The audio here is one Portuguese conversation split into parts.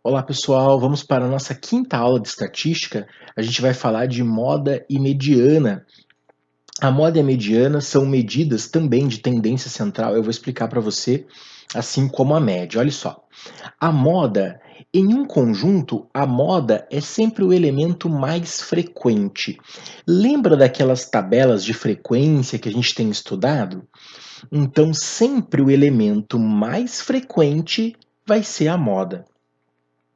Olá pessoal, vamos para a nossa quinta aula de estatística. A gente vai falar de moda e mediana. A moda e a mediana são medidas também de tendência central. Eu vou explicar para você, assim como a média. Olha só, a moda, em um conjunto, a moda é sempre o elemento mais frequente. Lembra daquelas tabelas de frequência que a gente tem estudado? Então, sempre o elemento mais frequente vai ser a moda.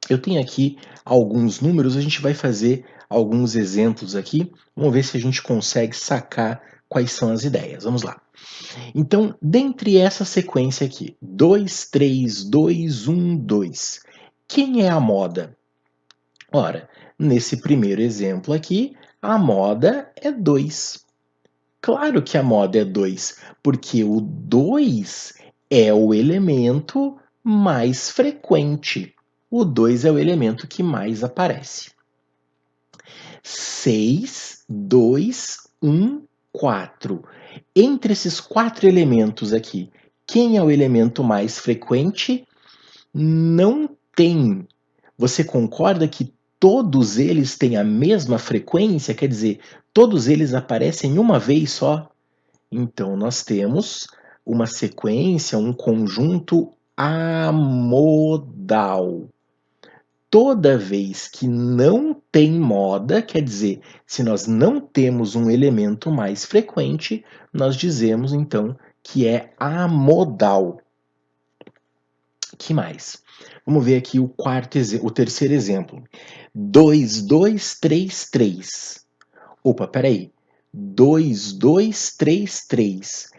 Eu tenho aqui alguns números, a gente vai fazer alguns exemplos aqui. Vamos ver se a gente consegue sacar quais são as ideias. Vamos lá. Então, dentre essa sequência aqui, 2, 3, 2, 1, 2, quem é a moda? Ora, nesse primeiro exemplo aqui, a moda é 2. Claro que a moda é 2, porque o 2 é o elemento mais frequente. O 2 é o elemento que mais aparece. 6, 2, 1, 4. Entre esses 4 elementos aqui, quem é o elemento mais frequente? Não tem. Você concorda que todos eles têm a mesma frequência? Quer dizer, todos eles aparecem uma vez só? Então, nós temos uma sequência, um conjunto amodal. Toda vez que não tem moda, quer dizer, se nós não temos um elemento mais frequente, nós dizemos então que é amodal. Que mais? Vamos ver aqui o terceiro exemplo. 2, 2, 3, 3. Opa, peraí. 2, 2, 3, 3.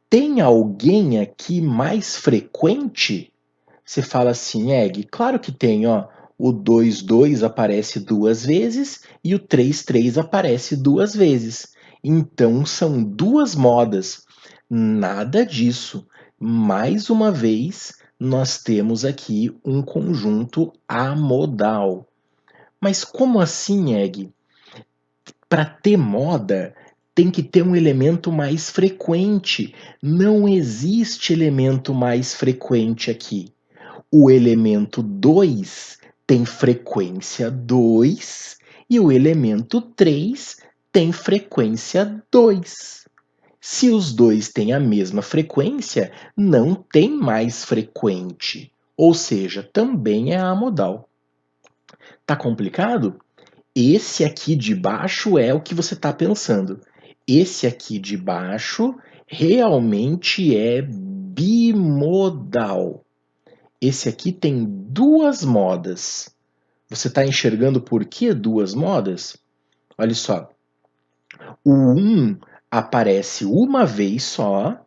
Tem alguém aqui mais frequente? Você fala assim, Egg, claro que tem, ó. O 2, 2 aparece duas vezes e o 3, 3 aparece duas vezes. Então são duas modas. Nada disso. Mais uma vez, nós temos aqui um conjunto amodal. Mas como assim, Egg? Para ter moda, tem que ter um elemento mais frequente. Não existe elemento mais frequente aqui. O elemento 2 tem frequência 2 e o elemento 3 tem frequência 2. Se os dois têm a mesma frequência, não tem mais frequente, ou seja, também é amodal. Tá complicado? Esse aqui de baixo é o que você está pensando. Esse aqui de baixo realmente é bimodal. Esse aqui tem duas modas. Você está enxergando por que duas modas? Olha só. O 1 aparece uma vez só,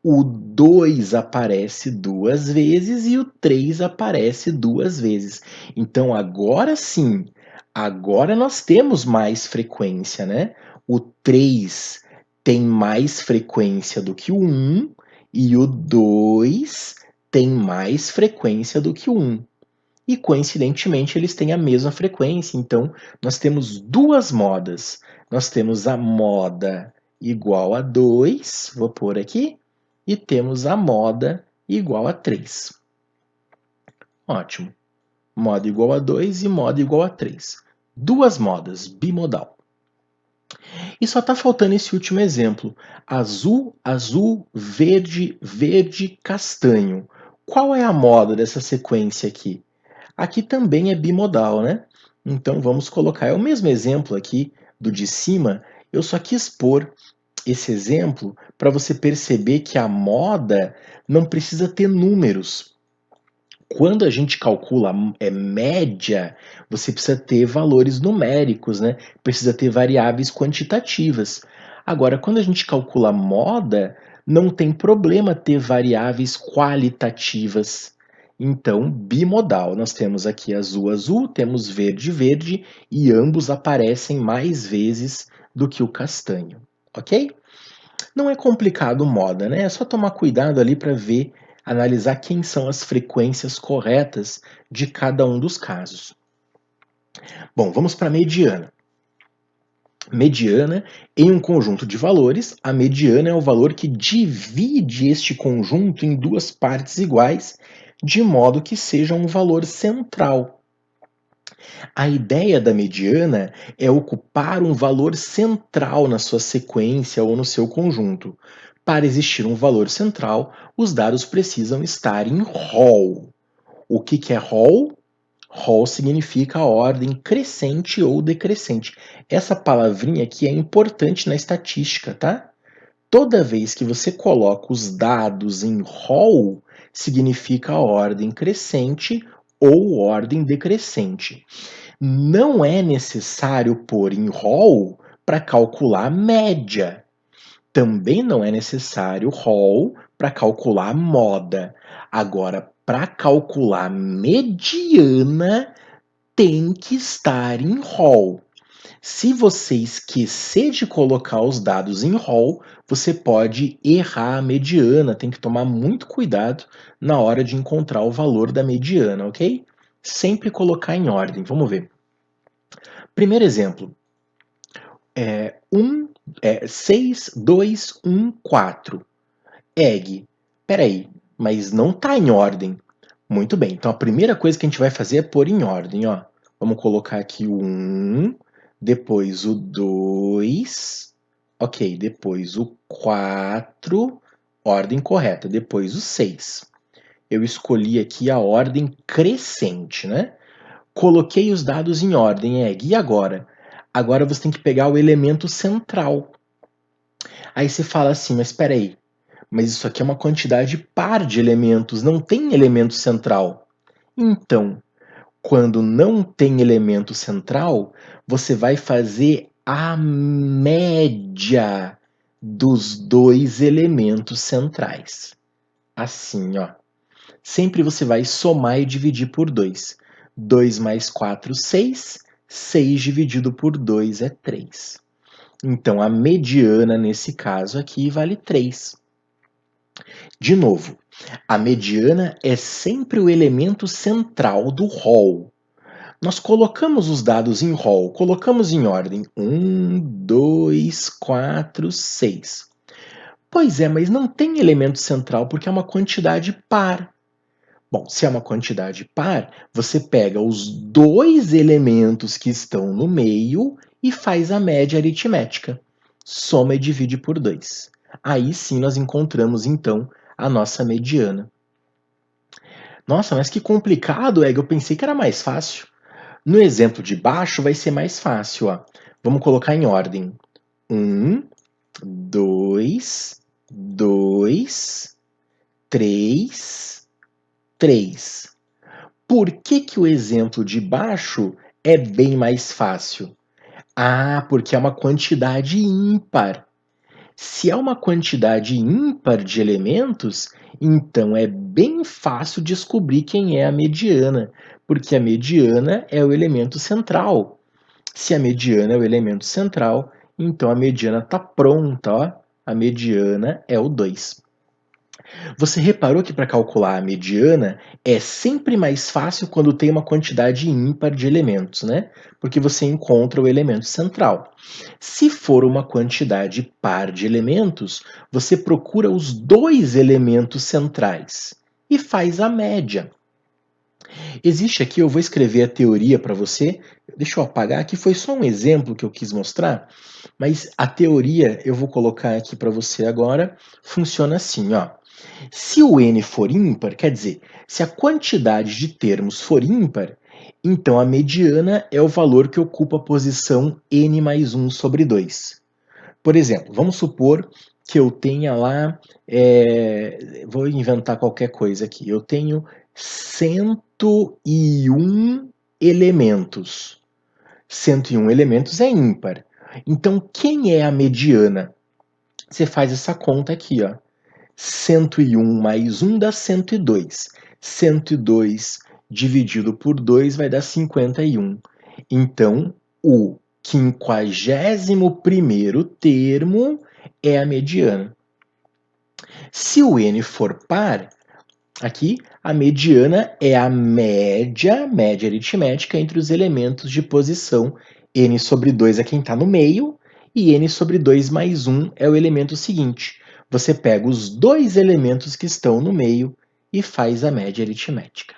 o 2 aparece duas vezes e o 3 aparece duas vezes. Então, agora sim, agora nós temos mais frequência, né? O 3 tem mais frequência do que o 1 e o 2 tem mais frequência do que o 1. E coincidentemente eles têm a mesma frequência, então nós temos duas modas. Nós temos a moda igual a 2, vou pôr aqui, e temos a moda igual a 3. Ótimo. Moda igual a 2 e moda igual a 3. Duas modas, bimodal. E só está faltando esse último exemplo. Azul, azul, verde, verde, castanho. Qual é a moda dessa sequência aqui? Aqui também é bimodal, né? Então vamos colocar, é o mesmo exemplo aqui do de cima, eu só quis pôr esse exemplo para você perceber que a moda não precisa ter números. Quando a gente calcula média, você precisa ter valores numéricos, né? Precisa ter variáveis quantitativas. Agora, quando a gente calcula moda, não tem problema ter variáveis qualitativas. Então, bimodal. Nós temos aqui azul, azul, temos verde, verde, e ambos aparecem mais vezes do que o castanho, ok? Não é complicado moda, né? É só tomar cuidado ali para ver, analisar quem são as frequências corretas de cada um dos casos. Bom, vamos para a mediana. Mediana, em um conjunto de valores, a mediana é o valor que divide este conjunto em duas partes iguais, de modo que seja um valor central. A ideia da mediana é ocupar um valor central na sua sequência ou no seu conjunto. Para existir um valor central, os dados precisam estar em rol. O que é rol? Rol significa ordem crescente ou decrescente. Essa palavrinha aqui é importante na estatística, tá? Toda vez que você coloca os dados em rol, significa ordem crescente ou ordem decrescente. Não é necessário pôr em rol para calcular média. Também não é necessário rol para calcular moda. Agora, para calcular mediana, tem que estar em rol. Se você esquecer de colocar os dados em rol, você pode errar a mediana. Tem que tomar muito cuidado na hora de encontrar o valor da mediana, ok? Sempre colocar em ordem. Vamos ver. Primeiro exemplo. 6, 2, 1, 4. Egg. Peraí, mas não está em ordem. Muito bem, então a primeira coisa que a gente vai fazer é pôr em ordem. Ó. Vamos colocar aqui o 1, depois o 2, ok, depois o 4, ordem correta, depois o 6. Eu escolhi aqui a ordem crescente, né? Coloquei os dados em ordem, Egg. E agora? Agora você tem que pegar o elemento central. Aí você fala assim, mas espera aí, mas isso aqui é uma quantidade par de elementos, não tem elemento central. Então, quando não tem elemento central, você vai fazer a média dos dois elementos centrais. Assim, ó. Sempre você vai somar e dividir por 2. 2 mais 4, 6. 6 dividido por 2 é 3. Então, a mediana, nesse caso aqui, vale 3. De novo, a mediana é sempre o elemento central do rol. Nós colocamos os dados em rol, colocamos em ordem 1, 2, 4, 6. Pois é, mas não tem elemento central porque é uma quantidade par. Bom, se é uma quantidade par, você pega os dois elementos que estão no meio e faz a média aritmética. Soma e divide por 2. Aí sim nós encontramos, então, a nossa mediana. Nossa, mas que complicado, Egg. Eu pensei que era mais fácil. No exemplo de baixo vai ser mais fácil. Ó. Vamos colocar em ordem. 1, 2, 2, 3, 3. Por que o exemplo de baixo é bem mais fácil? Ah, porque é uma quantidade ímpar. Se é uma quantidade ímpar de elementos, então é bem fácil descobrir quem é a mediana, porque a mediana é o elemento central. Se a mediana é o elemento central, então a mediana está pronta. Ó. A mediana é o 2. Você reparou que para calcular a mediana é sempre mais fácil quando tem uma quantidade ímpar de elementos, né? Porque você encontra o elemento central. Se for uma quantidade par de elementos, você procura os dois elementos centrais e faz a média. Existe aqui, eu vou escrever a teoria para você. Deixa eu apagar aqui, foi só um exemplo que eu quis mostrar, mas a teoria eu vou colocar aqui para você agora. Funciona assim, ó. Se o n for ímpar, quer dizer, se a quantidade de termos for ímpar, então a mediana é o valor que ocupa a posição n mais 1 sobre 2. Por exemplo, vamos supor que eu tenha lá, vou inventar qualquer coisa aqui, eu tenho 101 elementos. 101 elementos é ímpar. Então, quem é a mediana? Você faz essa conta aqui, ó. 101 mais 1 dá 102. 102 dividido por 2 vai dar 51. Então, o 51º termo é a mediana. Se o n for par, aqui a mediana é a média aritmética entre os elementos de posição. N sobre 2 é quem está no meio e n sobre 2 mais 1 é o elemento seguinte. Você pega os dois elementos que estão no meio e faz a média aritmética.